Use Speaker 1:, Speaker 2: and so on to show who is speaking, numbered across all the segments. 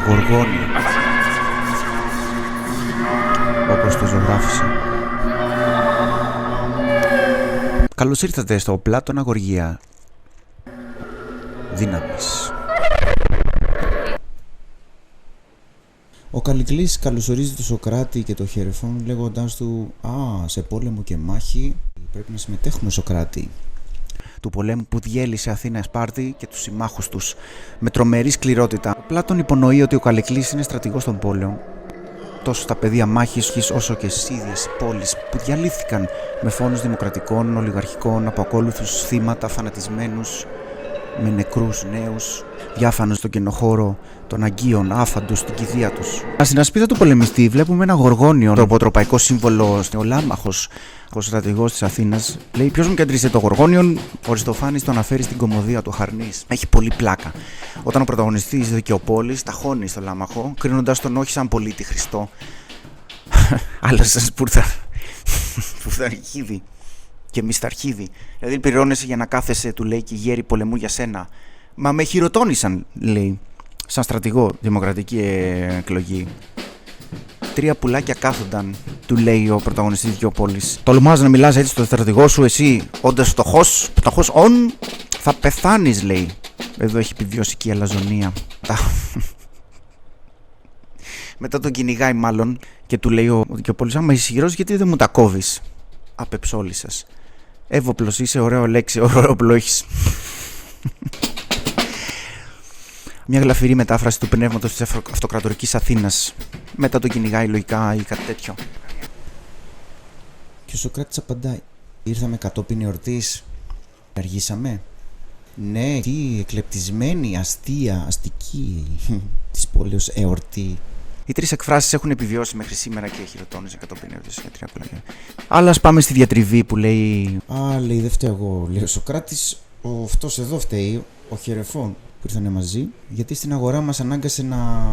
Speaker 1: γοργόνιο, όπως το ζωγράφισε. Καλώς ήρθατε στο Πλάτωνα Γοργία Δύναμης. Ο Καλικλής καλωσορίζει τον Σοκράτη και τον Χερεφόν λέγοντάς του σε πόλεμο και μάχη πρέπει να συμμετέχουμε, Σοκράτη. Του πολέμου που διέλυσε Αθήνα Σπάρτη και τους συμμάχους τους με τρομερή σκληρότητα. Ο Πλάτων υπονοεί ότι ο Καλικλής είναι στρατηγός των πόλεων, τόσο στα πεδία μάχης όσο και στις ίδιες πόλεις που διαλύθηκαν με φόνους δημοκρατικών, ολιγαρχικών, από ακόλουθους θύματα, φανατισμένους, με νεκρούς νέους, διάφανους στον κενοχώρο των Αγγείων, άφαντους στην κηδεία τους. Στην ασπίδα του πολεμιστή βλέπουμε ένα γοργόνιο, το αποτροπαϊκό σύμβολο, ο Λάμαχος, ο στρατηγός της Αθήνας. Λέει: ποιος μου κέντρισε το γοργόνιον, ο Αριστοφάνης το αναφέρει στην κωμωδία του Χαρνής. Έχει πολύ πλάκα. Όταν ο πρωταγωνιστής Δικαιοπόλης ταχώνει στο Λάμαχο, κρίνοντας τον όχι σαν πολίτη Χριστό, αλλά σαν σπουρθαρχίδι και μυσταρχίδι. Δηλαδή πληρώνεσαι για να κάθεσαι, του λέει, και οι γέροι πολεμού για σένα. Μα με χειροτώνησαν, λέει, σαν στρατηγό, δημοκρατική εκλογή. 3 πουλάκια κάθονταν, του λέει ο πρωταγωνιστής Δικαιοπόλης. Τολμάς να μιλάς έτσι στο στρατηγό σου, εσύ, όντας φτωχός, θα πεθάνεις, λέει. Εδώ έχει επιβιώσει και η αλαζονία. Μετά τον κυνηγάει μάλλον και του λέει ο Δικαιοπόλης: άμα είσαι ισχυρός, γιατί δεν μου τα κόβεις? Απεψόλισσας. Εύωπλος είσαι, ωραίο λέξη, ωραίο έχεις. Μια γλαφυρή μετάφραση του πνεύματος της αυτοκρατορικής Αθήνας. Μετά το κυνηγάει λογικά ή κάτι τέτοιο. Και ο Σοκράτης απαντάει: ήρθαμε κατόπιν εορτής. Αργήσαμε. Ναι, τι εκλεπτισμένη, αστεία, αστική της πόλεως εορτή. Οι 3 εκφράσεις έχουν επιβιώσει μέχρι σήμερα και χειροτώνησε κατόπιν εορτής για 3 πουλάκια. Αλλά ας πάμε στη διατριβή που λέει: λέει, δεν φταίω εγώ, λέει ο Σοκράτης. Αυτός εδώ φταίει, ο Χερεφών, που ήρθανε μαζί, γιατί στην αγορά μας ανάγκασε να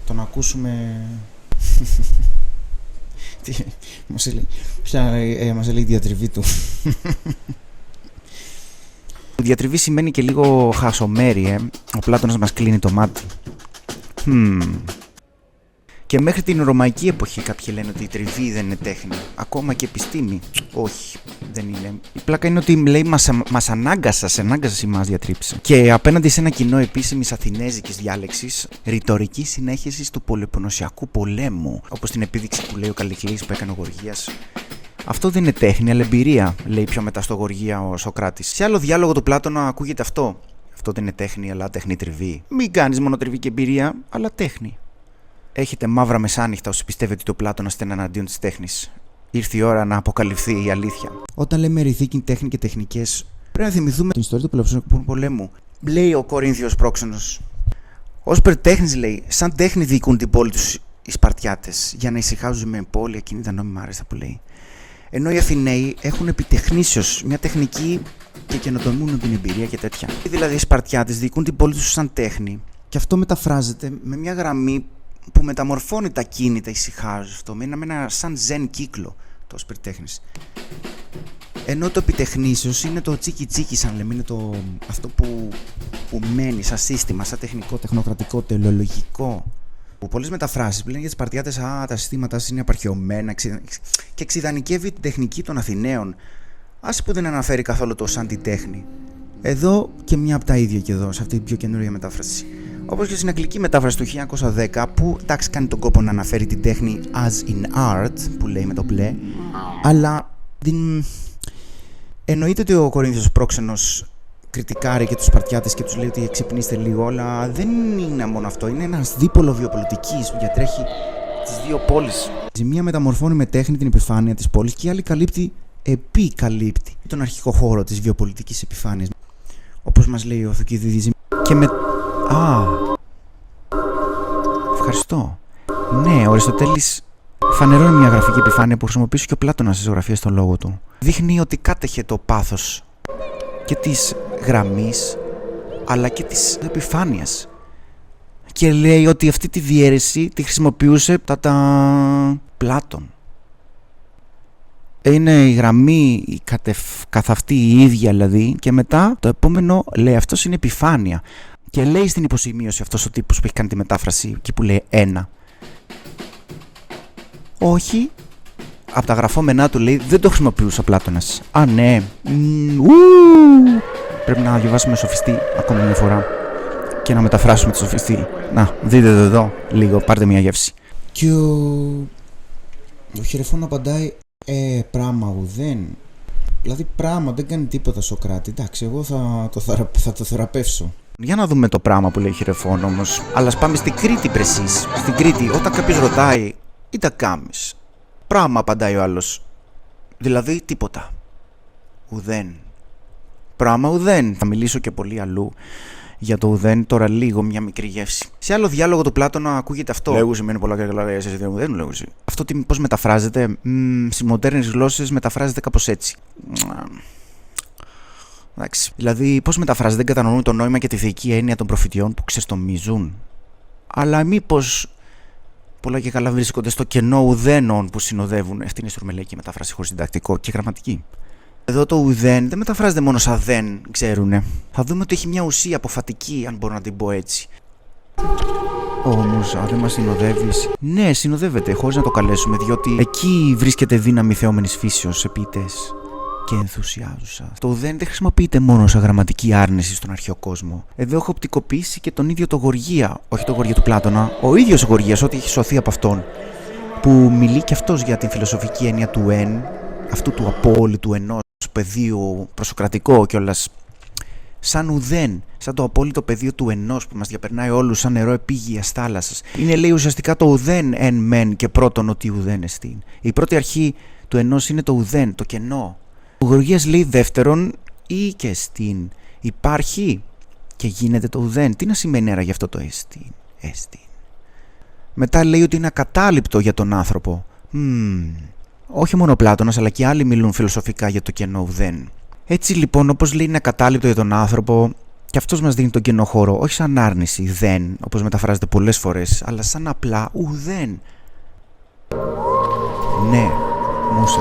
Speaker 1: τον ακούσουμε. Τι μας έλεγε, μας έλεγε η διατριβή του. Η διατριβή σημαίνει και λίγο χασομέρι, Ο Πλάτωνας μας κλείνει το μάτι. Και μέχρι την ρωμαϊκή εποχή κάποιοι λένε ότι η τριβή δεν είναι τέχνη, ακόμα και επιστήμη. Όχι, δεν είναι. Η πλάκα είναι ότι λέει μας ανάγκασε ή μας διατρίψε. Και απέναντι σε ένα κοινό επίσημης αθηνέζικης διάλεξης, ρητορική συνέχιση του Πελοποννησιακού πολέμου, όπως την επίδειξη που λέει ο Καλικλής που έκανε ο Γοργίας. Αυτό δεν είναι τέχνη, αλλά εμπειρία, λέει πιο μετά στο Γοργία ο Σοκράτης. Σε άλλο διάλογο του Πλάτωνα ακούγεται αυτό. Αυτό δεν είναι τέχνη, αλλά τέχνη τριβή. Μην κάνεις μόνο τριβή και εμπειρία, αλλά τέχνη. Έχετε μαύρα μεσάνυχτα όσοι πιστεύετε ότι το Πλάτωνας ήταν εναντίον της τέχνης. Ήρθε η ώρα να αποκαλυφθεί η αλήθεια. Όταν λέμε ρηθίκη, τέχνη και τεχνικές, πρέπει να θυμηθούμε την ιστορία του Πελοποννησιακού πολέμου. Λέει ο Κορίνθιος πρόξενος: ως περτέχνης, λέει, σαν τέχνη διοικούν την πόλη τους οι Σπαρτιάτες, για να ησυχάζουν με πόλη εκείνη τα νόμιμα άρεστα που λέει. Ενώ οι Αθηναίοι έχουν επιτεχνήσεως μια τεχνική και καινοτομούν την εμπειρία και τέτοια. Δηλαδή οι Σπαρτιάτες διοικούν την πόλη τους σαν τέχνη, και αυτό μεταφράζεται με μια γραμμή που μεταμορφώνει τα κίνητα, ησυχάζει αυτό, με ένα σαν ζεν κύκλο, το σπιρτέχνης. Ενώ το επιτεχνήσεως είναι το τσίκι τσίκι, σαν λέμε, είναι αυτό που μένει σαν σύστημα, σαν τεχνικό, τεχνοκρατικό, τελεολογικό. Που πολλές μεταφράσεις λένε για τις Σπαρτιάτες, τα συστήματά σας είναι απαρχαιωμένα και εξιδανικεύει την τεχνική των Αθηναίων. Άσε που δεν αναφέρει καθόλου το σαν την τέχνη. Εδώ και μια από τα ίδια και εδώ, σε αυτή την πιο καινούργια μετάφραση. Όπως και στην αγγλική μετάφραση του 1910, που εντάξει κάνει τον κόπο να αναφέρει την τέχνη as in art, που λέει με το μπλε, αλλά εννοείται ότι ο Κορίνθιος πρόξενος κριτικάρει και τους Σπαρτιάτες και τους λέει ότι ξυπνήστε λίγο, αλλά δεν είναι μόνο αυτό, είναι ένας δίπολο βιοπολιτικής που διατρέχει τις δύο πόλεις. Η μία μεταμορφώνει με τέχνη την επιφάνεια της πόλης και η άλλη επικαλύπτει τον αρχικό χώρο της βιοπολιτικής επιφάνειας. Όπως μας λέει ο Θουκυδίδης. Και με... Ευχαριστώ. Ναι, ο Αριστοτέλης φανερώνει μια γραφική επιφάνεια που χρησιμοποιήσει και ο Πλάτωνας στις ζωγραφίες στον λόγο του. Δείχνει ότι κάτεχε το πάθος και της γραμμής αλλά και της επιφάνειας. Και λέει ότι αυτή τη διαίρεση τη χρησιμοποιούσε τα Πλάτων. Είναι η γραμμή καθ' αυτή η ίδια δηλαδή, και μετά το επόμενο λέει αυτός είναι επιφάνεια. Και λέει στην υποσημείωση αυτός ο τύπος που έχει κάνει τη μετάφραση, εκεί που λέει 1. Όχι. Από τα γραφόμενά του λέει δεν το χρησιμοποιούσε ο Πλάτωνας. Α, ναι. Πρέπει να διαβάσουμε σοφιστή ακόμα μια φορά και να μεταφράσουμε τη σοφιστή. Να, δείτε εδώ λίγο, πάρτε μια γεύση. Και ο Χερεφών απαντάει πράγμα ουδέν. Δηλαδή πράγμα δεν κάνει τίποτα Σοκράτη. Εντάξει, εγώ θα το θεραπεύσω. Για να δούμε το πράγμα που λέει Χερεφών όμως. Αλλά ας πάμε στην Κρήτη πρεσίς. Στην Κρήτη όταν κάποιος ρωτάει ή τα κάμεις. Πράγμα απαντάει ο άλλος. Δηλαδή τίποτα. Ουδέν. Πράγμα ουδέν. Θα μιλήσω και πολύ αλλού για το ουδέν. Τώρα λίγο μια μικρή γεύση. Σε άλλο διάλογο του Πλάτωνα ακούγεται αυτό. Λέγου σημαίνει πολλά και καλά. Δεν λέγω. Αυτό πώς μεταφράζεται. Στις μοντέρνες γλώσσες μεταφράζεται κάπως έτσι. Εντάξει. Δηλαδή, πώς μεταφράζεται, δεν κατανοούν το νόημα και τη θεϊκή έννοια των προφητιών που ξεστομίζουν. Αλλά μήπως πολλά και καλά βρίσκονται στο κενό ουδένων που συνοδεύουν. Αυτή είναι η στουρμελέκη μετάφραση χωρίς συντακτικό και γραμματική. Εδώ το ουδέν δεν μεταφράζεται μόνο σαν δεν, ξέρουνε. Θα δούμε ότι έχει μια ουσία αποφατική, αν μπορώ να την πω έτσι. Όμως, αν δεν μας συνοδεύεις. Ναι, συνοδεύεται, χωρίς να το καλέσουμε, διότι εκεί βρίσκεται δύναμη θεόμενης φύσεως, επίτες και ενθουσιάζουσα. Το ουδέν δεν χρησιμοποιείται μόνο σαν γραμματική άρνηση στον αρχαίο κόσμο. Εδώ έχω οπτικοποιήσει και τον ίδιο το Γοργία, όχι το Γοργία του Πλάτωνα, ο ίδιος ο Γοργίας, ό,τι έχει σωθεί από αυτόν, που μιλεί και αυτός για την φιλοσοφική έννοια του εν, αυτού του απόλυτου ενός πεδίου προσοκρατικό κιόλας, σαν ουδέν, σαν το απόλυτο πεδίο του ενός που μας διαπερνάει όλους σαν νερό επίγειας θάλασσας. Είναι, λέει, ουσιαστικά το ουδέν εν μεν και πρώτον ότι ουδέν εστίν. Η πρώτη αρχή του ενός είναι το ουδέν, το κενό. Ο Γοργίας λέει δεύτερον ή και εστίν. Υπάρχει και γίνεται το ουδέν. Τι να σημαίνει άρα γι' αυτό το εστίν. Μετά λέει ότι είναι ακατάληπτο για τον άνθρωπο. Όχι μόνο ο Πλάτωνας αλλά και άλλοι μιλούν φιλοσοφικά για το κενό ουδέν. Έτσι λοιπόν, όπως λέει είναι ακατάληπτο για τον άνθρωπο, και αυτός μας δίνει τον κενό χώρο, όχι σαν άρνηση δεν, όπως μεταφράζεται πολλές φορές, αλλά σαν απλά ουδέν. Ναι, μούσα.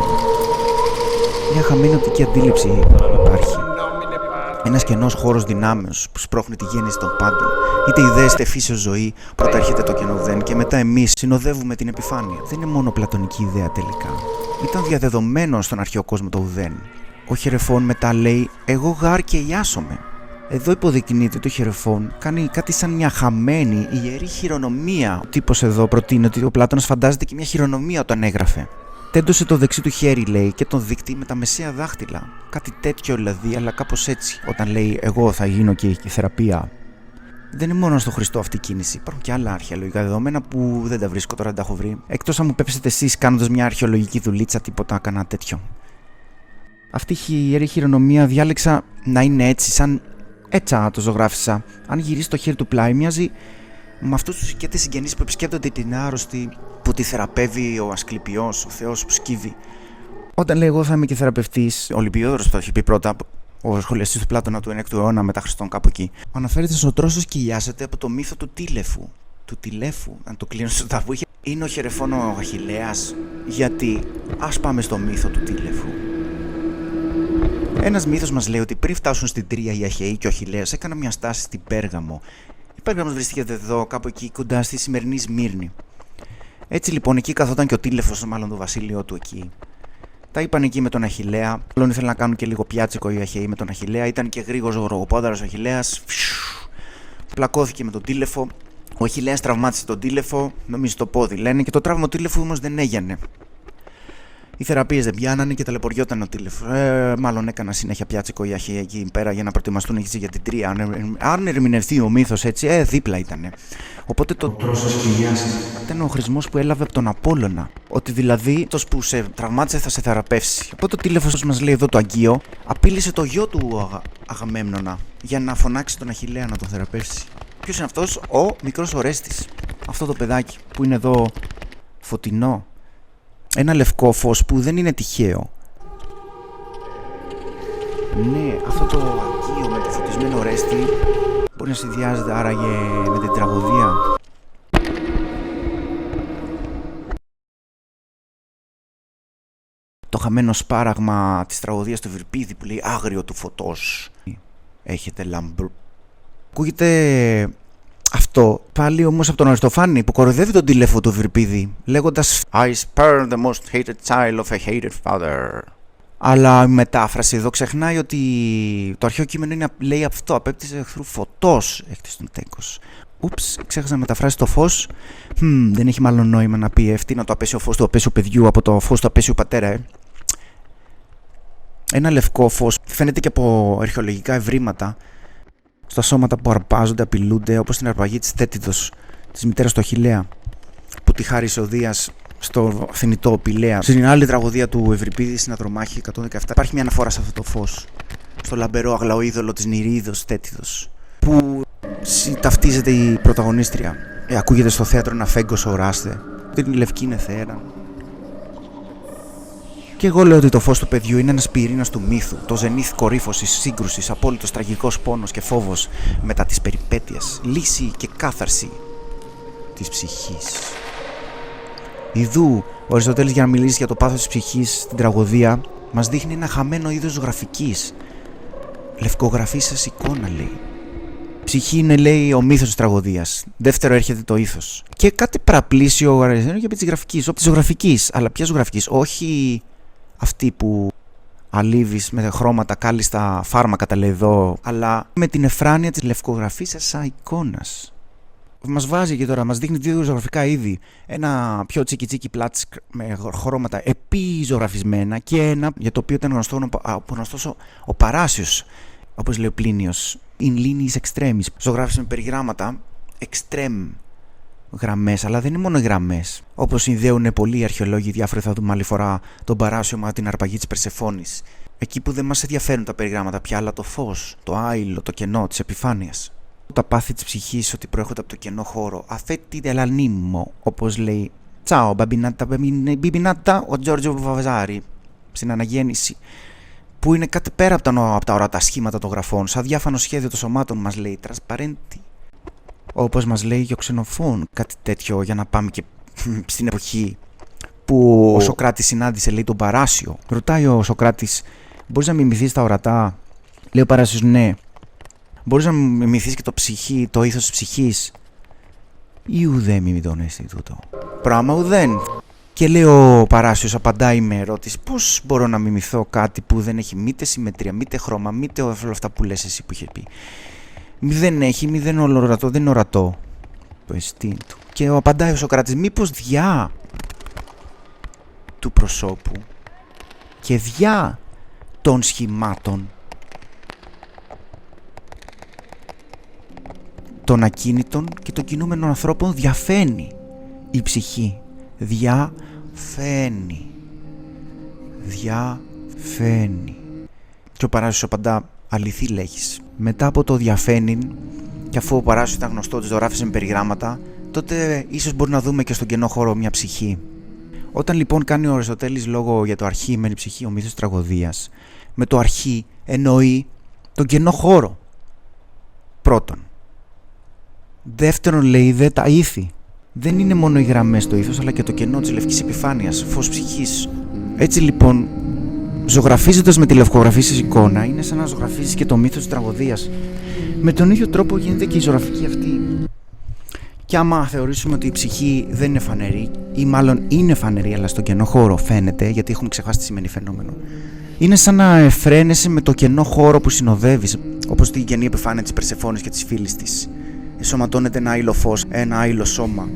Speaker 1: Μια χαμένη οπτική αντίληψη υπάρχει. Ένας κενός χώρος δυνάμεως που σπρώχνει τη γέννηση των πάντων. Είτε ιδέες είτε φύσεως ζωή, πρώτα έρχεται το κενό ουδέν και μετά εμείς συνοδεύουμε την επιφάνεια. Δεν είναι μόνο πλατωνική ιδέα τελικά. Ήταν διαδεδομένο στον αρχαίο κόσμο το ουδέν. Ο Χερεφών μετά λέει εγώ γάρ και ιάσομαι. Εδώ υποδεικνύεται ότι ο Χερεφών κάνει κάτι σαν μια χαμένη ιερή χειρονομία. Ο τύπος εδώ προτείνει ότι ο Πλάτωνας φαντάζεται και μια χειρονομία όταν έγραφε. Τέντωσε το δεξί του χέρι, λέει, και τον δείκτη με τα μεσαία δάχτυλα. Κάτι τέτοιο δηλαδή, αλλά κάπως έτσι. Όταν λέει εγώ θα γίνω και η θεραπεία. Δεν είναι μόνο στο Χριστό αυτή η κίνηση. Υπάρχουν και άλλα αρχαιολογικά δεδομένα που δεν τα βρίσκω τώρα, δεν τα έχω βρει. Εκτός αν μου πέψετε εσείς κάνοντας μια αρχαιολογική δουλίτσα, τίποτα, κανένα τέτοιο. Αυτή η ιερή χειρονομία διάλεξα να είναι έτσι, σαν έτσα το ζωγράφισα. Αν γυρίσει το χέρι του πλάι, μοιάζει με αυτούς τους οικέτες συγγενείς που επισκέπτονται την άρρωστη, που τη θεραπεύει ο Ασκληπιός, ο Θεός που σκύβει. Όταν λέει εγώ θα είμαι και θεραπευτής, ο Λυπιόδωρος που το έχει πει πρώτα, ο σχολιαστής του Πλάτωνα του 9ου αιώνα μετά Χριστόν, κάπου εκεί, αναφέρεται στον τρόσο σκυλιάζεται από το μύθο του Τίλεφου. Του Τιλέφου, αν το κλείνω στο ταβού, είναι ο Χερεφών ο Αχιλλέας. Γιατί ας πάμε στο μύθο του Τίλεφου. Ένας μύθος μας λέει ότι πριν φτάσουν στην Τρία οι Αχαιοί και ο Αχιλλέας έκαναν μια στάση στην Πέργαμο. Η Πέργαμος βρίσκεται εδώ, κάπου εκεί κοντά στη σημερινή Σμύρνη. Έτσι λοιπόν εκεί καθόταν και ο Τίλεφος, μάλλον το βασίλειο του εκεί. Τα είπαν εκεί με τον Αχιλλέα. Όλων ήθελαν να κάνουν και λίγο πιάτσικο οι Αχαιοί με τον Αχιλλέα. Ήταν και γρήγορος ο γρογοπόδαρος ο Αχιλλέας. Πλακώθηκε με τον Τίλεφο. Ο Αχιλλέας τραυμάτισε τον Τίλεφο, νομίζω το πόδι λένε, και το τραύμα του Τίλεφου όμως δεν έγινε. Οι θεραπείες δεν πιάνανε και ταλαιπωριόταν ο Τίλεφος. Μάλλον έκανα συνέχεια πιάτσικο οι Αχαιοί εκεί πέρα για να προετοιμαστούν για την Τρία. Αν ερμηνευτεί ο μύθος έτσι, δίπλα ήτανε. Οπότε το τρόσο σκυλιάς ήταν ο χρησμός που έλαβε από τον Απόλλωνα. Ότι δηλαδή αυτός που σε τραυμάτισε θα σε θεραπεύσει. Οπότε ο Τίλεφος μας λέει εδώ το Αγγείο, απείλησε το γιο του Αγαμέμνονα για να φωνάξει τον Αχιλλέα να τον θεραπεύσει. Ποιος είναι αυτός? Ο μικρός Ορέστης. Αυτό το παιδάκι που είναι εδώ φωτεινό. Ένα λευκό φως που δεν είναι τυχαίο. Ναι, αυτό το Αγγείο με το φωτισμένο Ορέστη μπορεί να συνδυάζεται άραγε με την τραγωδία. Το χαμένο σπάραγμα της τραγωδίας του Ευρυπίδη που λέει άγριο του φωτός. Έχετε Ακούγεται αυτό πάλι όμως από τον Αριστοφάνη που κοροϊδεύει τον τηλέφωνο του Ευρυπίδη λέγοντας I spare the most hated child of a hated father. Αλλά η μετάφραση εδώ ξεχνάει ότι το αρχαίο κείμενο είναι, λέει αυτό, απέπτυσε εχθρού φωτός έχτισε τον τέκος. Ούψ, ξέχασα να μεταφράσει το φως. Δεν έχει μάλλον νόημα να πει ευθύνα το απέσιο φως του απέσιου παιδιού από το φως του απέσιου πατέρα. Ένα λευκό φως φαίνεται και από αρχαιολογικά ευρήματα στα σώματα που αρπάζονται, απειλούνται, όπως την αρπαγή της Θέτιδος, της μητέρας του Αχιλλέα, που τη χάρισε ο Δίας στο θνητό Πηλαία. Στην άλλη τραγωδία του Ευρυπίδη, στην Αδρομάχη 117, υπάρχει μια αναφορά σε αυτό το φως, στο λαμπερό αγλαοίδωλο της Νηρίδος Θέτιδος, που ταυτίζεται η πρωταγωνίστρια. Ακούγεται στο θέατρο ένα φέγκος οράστε, την λευκή είναι θέραν. Και εγώ λέω ότι το φως του παιδιού είναι ένας πυρήνας του μύθου, το ζενήθ κορύφωσης, σύγκρουσης, απόλυτος τραγικός πόνος και φόβος μετά τις περιπέτειες, λύση και κάθαρση της ψυχής. Ιδού, ο Αριστοτέλης για να μιλήσει για το πάθος της ψυχής στην τραγωδία μας δείχνει ένα χαμένο είδος γραφικής. Λευκογραφή σας εικόνα, λέει. Ψυχή είναι, λέει, ο μύθος της τραγωδίας. Δεύτερο έρχεται το ήθος. Και κάτι παραπλήσιο για τη γραφικής, όπως τη ζωγραφικής. Αλλά ποια ζωγραφικής, όχι αυτή που αλείβεις με χρώματα κάλλιστα φάρμακα τα λέει εδώ, αλλά με την εφράνεια της λευκογραφής σαν εικόνας. Μας βάζει και τώρα, μας δείχνει δύο ζωγραφικά είδη. Ένα πιο τσίκι πλάτς με χρώματα επιζωγραφισμένα και ένα για το οποίο ήταν γνωστός ο Παράσιος, όπως λέει ο Πλίνιος. In linis extremis. Ζωγράφησε με περιγράμματα extreme γραμμές, αλλά δεν είναι μόνο οι γραμμές. Όπως συνδέουν πολλοί αρχαιολόγοι διάφοροι, θα δούμε άλλη φορά τον Παράσιο με την αρπαγή της Περσεφόνης. Εκεί που δεν μας ενδιαφέρουν τα περιγράμματα πια, αλλά το φως, το άειλο, το κενό της επιφάνειας. Τα πάθη της ψυχής ότι προέρχονται από το κενό χώρο. Αφέτη δελανίμο, όπως λέει Τσάο Μπιμπινάτα ο Τζόρτζο Βαβαζάρη στην Αναγέννηση. Που είναι κάτι πέρα από τα ορατά σχήματα των γραφών, σαν διάφανο σχέδιο των σωμάτων, μας λέει τρασπαρέντη. Όπως μας λέει και ο Ξενοφών, κάτι τέτοιο, για να πάμε και στην εποχή που ο Σωκράτης συνάντησε, λέει, τον Παράσιο. Ρωτάει ο Σωκράτης, μπορείς να μιμηθείς τα ορατά? Λέει ο Παράσιος, ναι. Μπορείς να μιμηθείς και το ήθος της ψυχής? Ή ουδέ μιμητών έστι τούτο. Πράγμα ουδέν. Και λέει ο Παράσιος, απαντάει με ερώτηση, πώς μπορώ να μιμηθώ κάτι που δεν έχει μήτε συμμετρία, μήτε χρώμα, μήτε όλα αυτά που λες εσύ που είχε πει. Μη δεν έχει, μη δεν είναι ορατό, δεν είναι ορατό το εστίν του. Και απαντάει ο Σωκράτης, μήπως διά του προσώπου και διά των σχημάτων των ακίνητων και των κινούμενων ανθρώπων διαφαίνει η ψυχή. Διαφαίνει. Και ο Παράσιος απαντά, αληθή λέγεις. Μετά από το διαφαίνει, και αφού ο Παράσιος ήταν γνωστό ότι ζωγράφησε με περιγράμματα, τότε ίσως μπορεί να δούμε και στον κενό χώρο μια ψυχή. Όταν λοιπόν κάνει ο Αριστοτέλης λόγο για το αρχή μένει ψυχή, ο μύθος της τραγωδίας, με το αρχή εννοεί τον κενό χώρο. Πρώτον. Δεύτερον, λέει, δε τα ήθη. Δεν είναι μόνο οι γραμμές στο ήθος, αλλά και το κενό της λευκής επιφάνειας, φως ψυχής. Έτσι λοιπόν, ζωγραφίζοντας με τη λευκογραφή σας εικόνα, είναι σαν να ζωγραφίζεις και το μύθος της τραγωδίας. Με τον ίδιο τρόπο γίνεται και η ζωγραφική αυτή. Και άμα θεωρήσουμε ότι η ψυχή δεν είναι φανερή, ή μάλλον είναι φανερή, αλλά στον κενό χώρο φαίνεται, γιατί έχουμε ξεχάσει τι σημαίνει φαινόμενο, είναι σαν να εφραίνεσαι με το κενό χώρο που συνοδεύεις, όπως την κενή επιφάνεια της Περσεφόνης και της φίλης της. Εσωματώνεται ένα άειλο φως, ένα άειλο σώμα.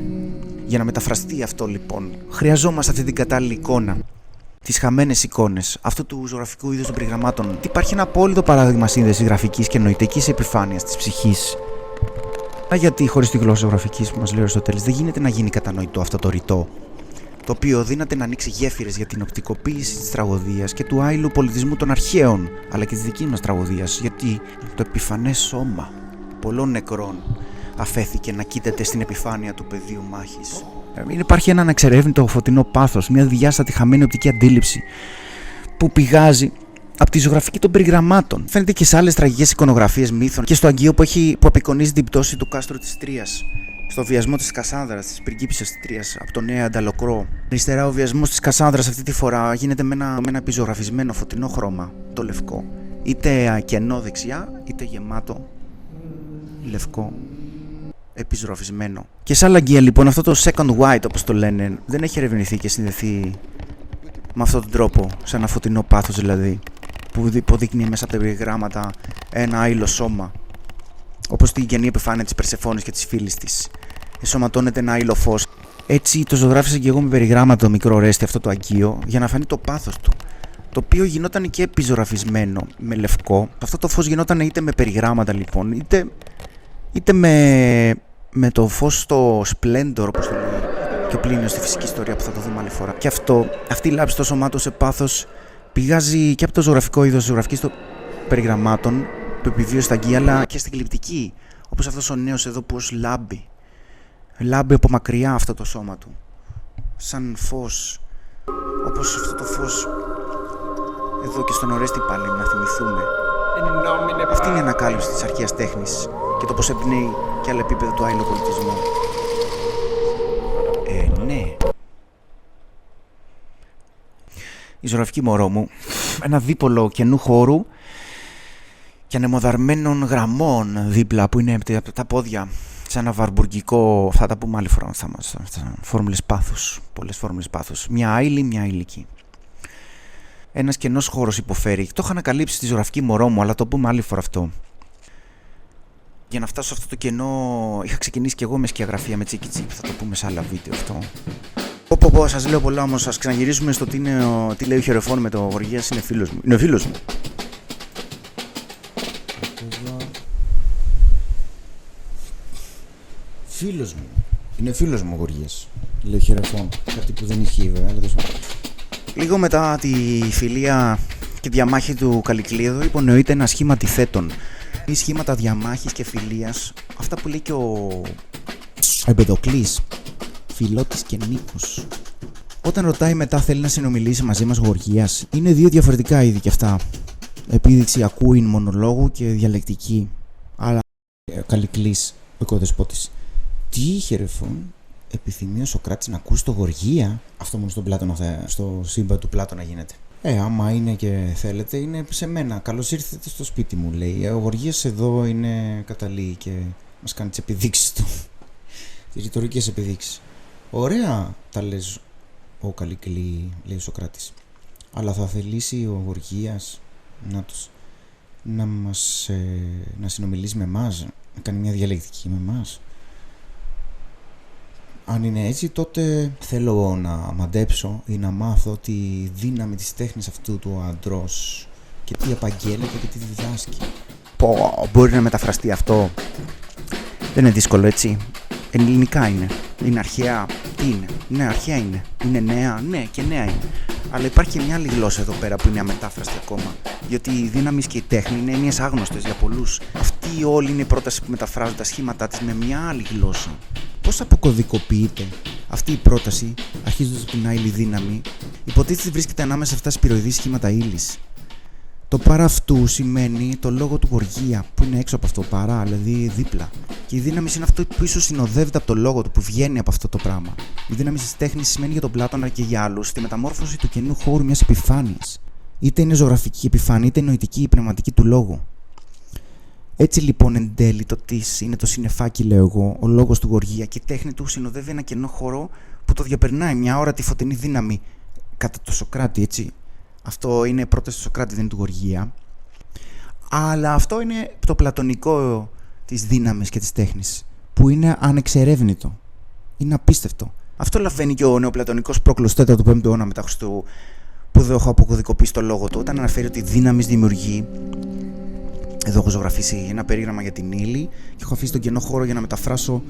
Speaker 1: Για να μεταφραστεί αυτό λοιπόν, χρειαζόμαστε αυτή την κατάλληλη εικόνα. Τις χαμένες εικόνες, αυτού του ζωγραφικού είδους των περιγραμμάτων. Υπάρχει ένα απόλυτο παράδειγμα σύνδεσης γραφικής και νοητικής επιφάνειας της ψυχής. Γιατί χωρίς τη γλώσσα ζωγραφικής που μας λέει ο Αριστοτέλης δεν γίνεται να γίνει κατανοητό αυτό το ρητό, το οποίο δύναται να ανοίξει γέφυρες για την οπτικοποίηση της τραγωδίας και του άειλου πολιτισμού των αρχαίων, αλλά και της δικής μας τραγωδίας, γιατί το επιφανές σώμα πολλών νεκρών αφέθηκε να κοίταται στην επιφάνεια του πεδίου μάχης. Υπάρχει ένα ανεξερεύνητο φωτεινό πάθος, μια διάστατη χαμένη οπτική αντίληψη που πηγάζει από τη ζωγραφική των περιγραμμάτων. Φαίνεται και σε άλλες τραγικές εικονογραφίες μύθων και στο Αγγείο που απεικονίζει την πτώση του κάστρου της Τρίας, στο βιασμό της Κασάνδρας, της πριγκίπισσας της Τρίας, από τον Νέα Ανταλοκρό. Αριστερά ο βιασμός της Κασάνδρας αυτή τη φορά γίνεται με ένα επιζωγραφισμένο φωτεινό χρώμα, το λευκό. Είτε κενό δεξιά, είτε γεμάτο λευκό, επιζωραφισμένο. Και σαν λαγγεία λοιπόν αυτό το second white όπως το λένε δεν έχει ερευνηθεί και συνδεθεί με αυτόν τον τρόπο, σε ένα φωτεινό πάθος δηλαδή, που υποδείκνυε μέσα από τα περιγράμματα ένα άειλο σώμα, όπως τη γενή επιφάνεια της Περσεφόνης και της φίλης της. Εσωματώνεται ένα άειλο φως. Έτσι το ζωγράφισα και εγώ με περιγράμματα το μικρό Ρέστη αυτό το αγκείο για να φανεί το πάθος του, το οποίο γινόταν και επιζωραφισμένο με λευκό. Αυτό το φως γινόταν είτε με περιγράμματα λοιπόν, είτε με το φως στο Splendor, όπως το λέει και ο Πλίνιος στη φυσική ιστορία που θα το δούμε άλλη φορά. Και αυτή η λάψη στο σωμάτο σε πάθος πηγάζει και από το ζωγραφικό είδος ζωγραφικής των περιγραμμάτων που επιβίωσε στα αγκία, αλλά και στην κλιπτική, όπως αυτός ο νέος εδώ που ως λάμπει. Λάμπει από μακριά αυτό το σώμα του, σαν φως, όπως αυτό το φως εδώ και στον Ορέστη πάλι, να θυμηθούμε. Αυτή είναι η ανακάλυψη της αρχαίας τέχνης και το πως εμπνέει και άλλα επίπεδα του άειλου πολιτισμού. Ναι. Η ζωγραφική μωρό μου, ένα δίπολο καινού χώρου και ανεμοδαρμένων γραμμών δίπλα που είναι από τα πόδια, σε ένα βαρμπουργικό, θα τα πούμε άλλη φορά, φόρμουλες πάθους, πολλές φόρμουλες πάθους. Μια άειλη, μια αειλική. Ένας κενός χώρος υποφέρει. Το είχα ανακαλύψει στη ζωγραφική μωρό μου, αλλά το πούμε άλλη φορά αυτό. Για να φτάσω σε αυτό το κενό, είχα ξεκινήσει και εγώ με σκιαγραφία, με τσίκι τσίκι, θα το πούμε σε άλλα βίντεο αυτό. Σας λέω πολλά, όμως ας ξαναγυρίσουμε στο τι λέει ο Χερεφών με το Γοργίας, είναι φίλος μου. Είναι φίλος μου. Φίλος μου. Είναι φίλος μου ο Γοργίας, λέει ο Χερεφών. Κάτι που δεν ισχύει βέβαια, αλλά δεν. Λίγο μετά τη φιλία και διαμάχη του Καλυκλίδου υπονοείται ένα σχήμα αντιθέτων. Είναι σχήματα διαμάχης και φιλίας, αυτά που λέει και ο Εμπεδοκλής, Φιλότης και Νίκος. Όταν ρωτάει μετά θέλει να συνομιλήσει μαζί μας Γοργίας, είναι δύο διαφορετικά είδη κι αυτά. Επίδειξη ακούειν μονολόγου και διαλεκτική. Αλλά Καλυκλής, ο οικοδεσπότης. Τι είχε ρε φων, επιθυμεί ο Σωκράτης να ακούσει το Γοργία. Αυτό μόνο στον Πλάτωνα, στο σύμπαν του Πλάτωνα γίνεται. Άμα είναι και θέλετε, είναι σε μένα. Καλώς ήρθετε στο σπίτι μου, λέει. Ο Γοργίας εδώ είναι καταλύει και μας κάνει τις επιδείξεις του. Τις ρητορικές επιδείξεις. Ωραία τα λες ο Καλυκλή, λέει ο Σωκράτης. Αλλά θα θελήσει ο Γοργίας να συνομιλήσει με εμάς, να κάνει μια διαλεκτική με εμάς. Αν είναι έτσι, τότε θέλω να μαντέψω ή να μάθω τη δύναμη της τέχνης αυτού του αντρός και τι απαγγέλλεται και τι διδάσκει. Μπορεί να μεταφραστεί αυτό. Δεν είναι δύσκολο, έτσι. Ελληνικά είναι. Είναι αρχαία. Τι είναι? Ναι, αρχαία είναι. Είναι νέα. Ναι, και νέα είναι. Αλλά υπάρχει και μια άλλη γλώσσα εδώ πέρα που είναι αμετάφραστη ακόμα. Διότι η δύναμη και η τέχνη είναι έννοιες άγνωστες για πολλούς. Αυτή όλη είναι η πρόταση που μεταφράζουν τα σχήματά της με μια άλλη γλώσσα. Πώς αποκωδικοποιείται αυτή η πρόταση, αρχίζοντας από την άειλη δύναμη, υποτίθεται βρίσκεται ανάμεσα σε αυτά σπυροειδή σχήματα ύλης. Το παρά αυτού σημαίνει το λόγο του Γοργία, που είναι έξω από αυτό, παρά, δηλαδή δίπλα. Και η δύναμη είναι αυτό που ίσως συνοδεύεται από το λόγο του, που βγαίνει από αυτό το πράγμα. Η δύναμη της τέχνης σημαίνει για τον Πλάτωνα και για άλλους τη μεταμόρφωση του καινού χώρου μιας επιφάνειας. Είτε είναι ζωγραφική επιφάνεια, είτε νοητική ή πνευματική του λόγου. Έτσι λοιπόν εν τέλει το τις είναι το συννεφάκι, λέω εγώ, ο λόγος του Γοργία, και η τέχνη του συνοδεύει ένα κενό χώρο που το διαπερνάει μια ώρα τη φωτεινή δύναμη κατά το Σωκράτη, έτσι. Αυτό είναι πρόταση του Σωκράτη, δεν είναι του Γοργία. Αλλά αυτό είναι το πλατωνικό της δύναμης και της τέχνης, που είναι ανεξερεύνητο. Είναι απίστευτο. Αυτό λαβαίνει και ο νεοπλατωνικός Πρόκλος 4ου-5ου αιώνα μετά Χριστού, που δεν έχω αποκωδικοποιήσει το λόγο του, όταν αναφέρει ότι η δύναμη δημιουργεί. Εδώ έχω ζωγραφίσει ένα περίγραμμα για την ύλη και έχω αφήσει τον κενό χώρο για να μεταφράσω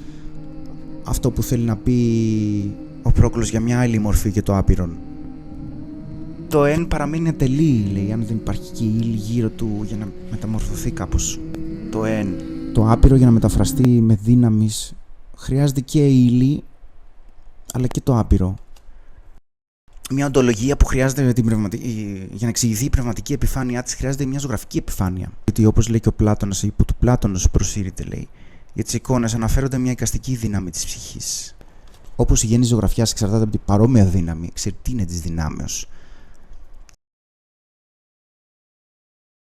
Speaker 1: αυτό που θέλει να πει ο Πρόκλος για μια άλλη μορφή και το άπειρον. Το εν παραμένει ατελή, λέει, αν δεν υπάρχει και η ύλη γύρω του για να μεταμορφωθεί κάπως. Το εν. Το άπειρο για να μεταφραστεί με δύναμης χρειάζεται και η ύλη, αλλά και το άπειρο. Μια οντολογία που χρειάζεται για να εξηγηθεί η πνευματική επιφάνειά της, χρειάζεται μια ζωγραφική επιφάνεια. Γιατί όπως λέει και ο Πλάτωνας, υπό του Πλάτωνος προσήρεται, λέει, για τις εικόνες αναφέρονται μια εικαστική δύναμη της ψυχής. Όπως η γέννη ζωγραφιάς εξαρτάται από την παρόμοια δύναμη, εξερτείνεται της δυνάμεως.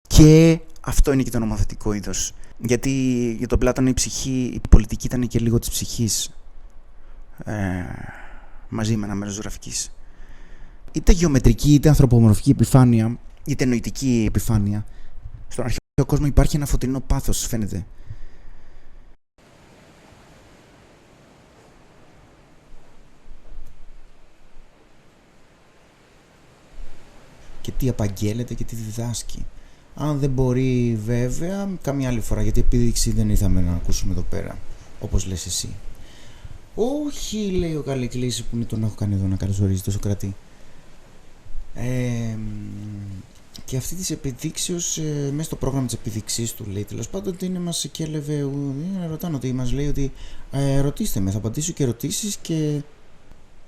Speaker 1: Και αυτό είναι και το νομοθετικό είδος. Γιατί για τον Πλάτωνο η πολιτική ήταν και λίγο της ψυχής, μαζί με ένα μέρος ζωγραφικής. Είτε γεωμετρική, είτε ανθρωπομορφική επιφάνεια, είτε νοητική επιφάνεια. Στον αρχαίο κόσμο υπάρχει ένα φωτεινό πάθος, φαίνεται. Και τι απαγγέλλεται και τι διδάσκει. Αν δεν μπορεί, βέβαια, καμιά άλλη φορά, γιατί επίδειξη δεν ήρθαμε να ακούσουμε εδώ πέρα, όπως λες εσύ. Όχι, λέει ο Καλυκλής, που τον έχω κάνει εδώ να καλωσορίζει το Σοκράτη. Και αυτή της επιδείξεως, μέσα στο πρόγραμμα της επιδείξής του, λέει, τέλος πάντων, ότι μας εκέλευε, ρωτάνε ότι μας λέει ότι ρωτήστε με, θα απαντήσω και ερωτήσεις και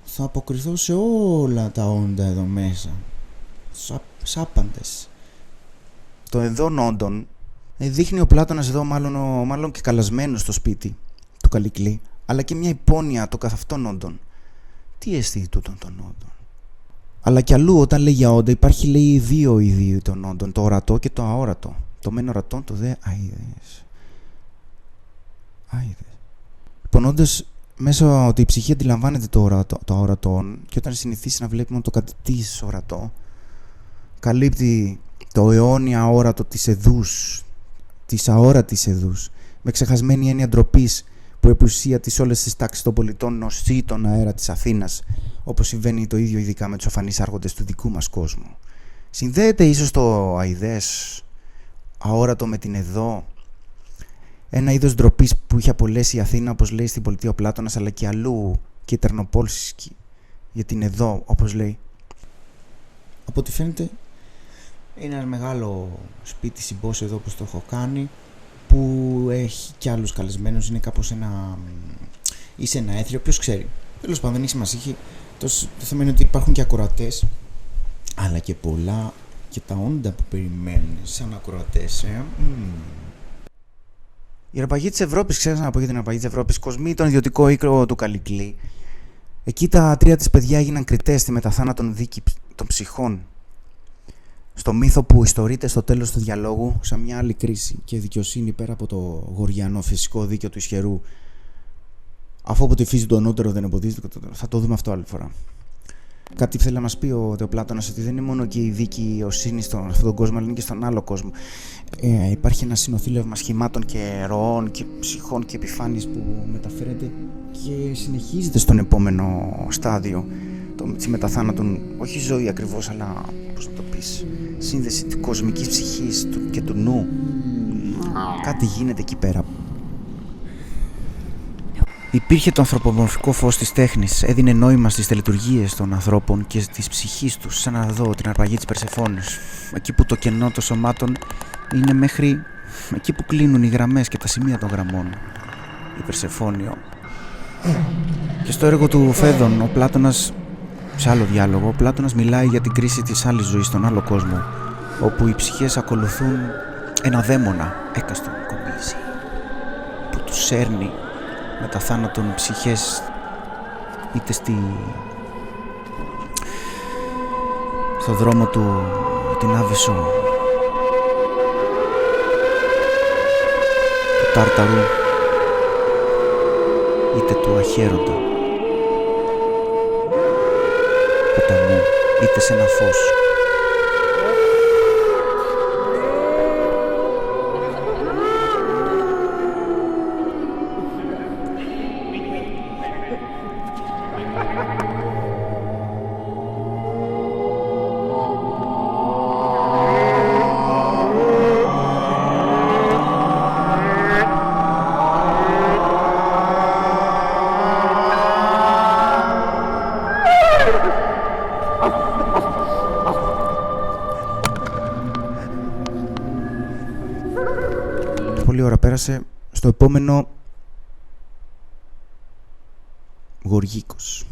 Speaker 1: θα αποκριθώ σε όλα τα όντα εδώ μέσα. Σάπαντες. Το εδών όντων δείχνει ο Πλάτωνας εδώ μάλλον και καλασμένος στο σπίτι του Καλυκλή, αλλά και μια υπόνοια των καθ' αυτών όντων. Τι εστί τούτων των όντων? Αλλά κι αλλού όταν λέει για όντα υπάρχει, λέει, δύο είδη των όντων, το ορατό και το αόρατο. Το μεν ορατόν, το δε αίδες. Λοιπόν, όντως, μέσα ότι η ψυχή αντιλαμβάνεται το αόρατον, και όταν συνηθίσει να βλέπει μόνο το κάτι της ορατό, καλύπτει το αιώνια αόρατο της εδούς, της αόρατης εδούς, με ξεχασμένη έννοια ντροπής που επουσία της όλες τις τάξεις των πολιτών νοσεί τον αέρα της Αθήνας, όπως συμβαίνει το ίδιο ειδικά με τους αφανείς άρχοντες του δικού μας κόσμου. Συνδέεται ίσως το αηδές αόρατο με την εδώ, ένα είδος ντροπής που είχε απολέσει η Αθήνα, όπως λέει στην πολιτεία ο Πλάτωνας, αλλά και αλλού, και η Τερνοπόλσκη για την εδώ, όπως λέει. Από ό,τι φαίνεται, είναι ένα μεγάλο σπίτι συμπόσιο εδώ, όπως το έχω κάνει, που έχει κι άλλους καλεσμένους, είναι κάπως ή σε ένα έθριο, ποιος ξέρει. Τέλος πάντων, δεν έχει σημασία. Το θέμα είναι ότι υπάρχουν και ακροατές, αλλά και πολλά και τα όντα που περιμένουν σαν ακροατές. Η αρπαγή της Ευρώπης, ξέρω να πω για την αρπαγή της Ευρώπης, κοσμεί τον ιδιωτικό οίκο του Καλυκλή. Εκεί τα τρία της παιδιά έγιναν κριτές στη μεταθάνατον δίκη των ψυχών. Στο μύθο που ιστορείται στο τέλος του διαλόγου, σαν μια άλλη κρίση και δικαιοσύνη πέρα από το γοργιανό φυσικό δίκαιο του ισχυρού, αφού από τη φύση του ανώτερο δεν εμποδίζεται, θα το δούμε αυτό άλλη φορά. Κάτι θέλει να μας πει ο Πλάτωνας, ότι δεν είναι μόνο και η δικαιοσύνη στον αυτόν τον κόσμο, αλλά είναι και στον άλλο κόσμο. Υπάρχει ένα συνοθήλευμα σχημάτων και ροών και ψυχών και επιφάνειες που μεταφέρεται και συνεχίζεται στον επόμενο στάδιο της μεταθάνατον, όχι ζωή ακριβώς, αλλά πώς να το πεις, σύνδεση της κοσμικής ψυχής και του νου. Κάτι γίνεται εκεί πέρα. Υπήρχε το ανθρωπομορφικό φως της τέχνης, έδινε νόημα στις τελετουργίες των ανθρώπων και της ψυχής τους, σαν να δω την αρπαγή της Περσεφόνης, εκεί που το κενό των σωμάτων είναι μέχρι εκεί που κλείνουν οι γραμμές και τα σημεία των γραμμών. Η Περσεφόνιο. Και στο έργο του Φέδων, ο Πλάτωνας, σε άλλο διάλογο, ο Πλάτωνας μιλάει για την κρίση της άλλης ζωής στον άλλο κόσμο, όπου οι ψυχές ακολουθούν ένα δαίμονα, έκαστον κομίζει, που τους σέρνει με τα θάνατον ψυχές, είτε στο δρόμο του την Άβυσσο του Τάρταρου, είτε του αχέροντα ποταμού, είτε σε ένα φως. Πολύ ώρα πέρασε. Στο επόμενο Γοργίκος.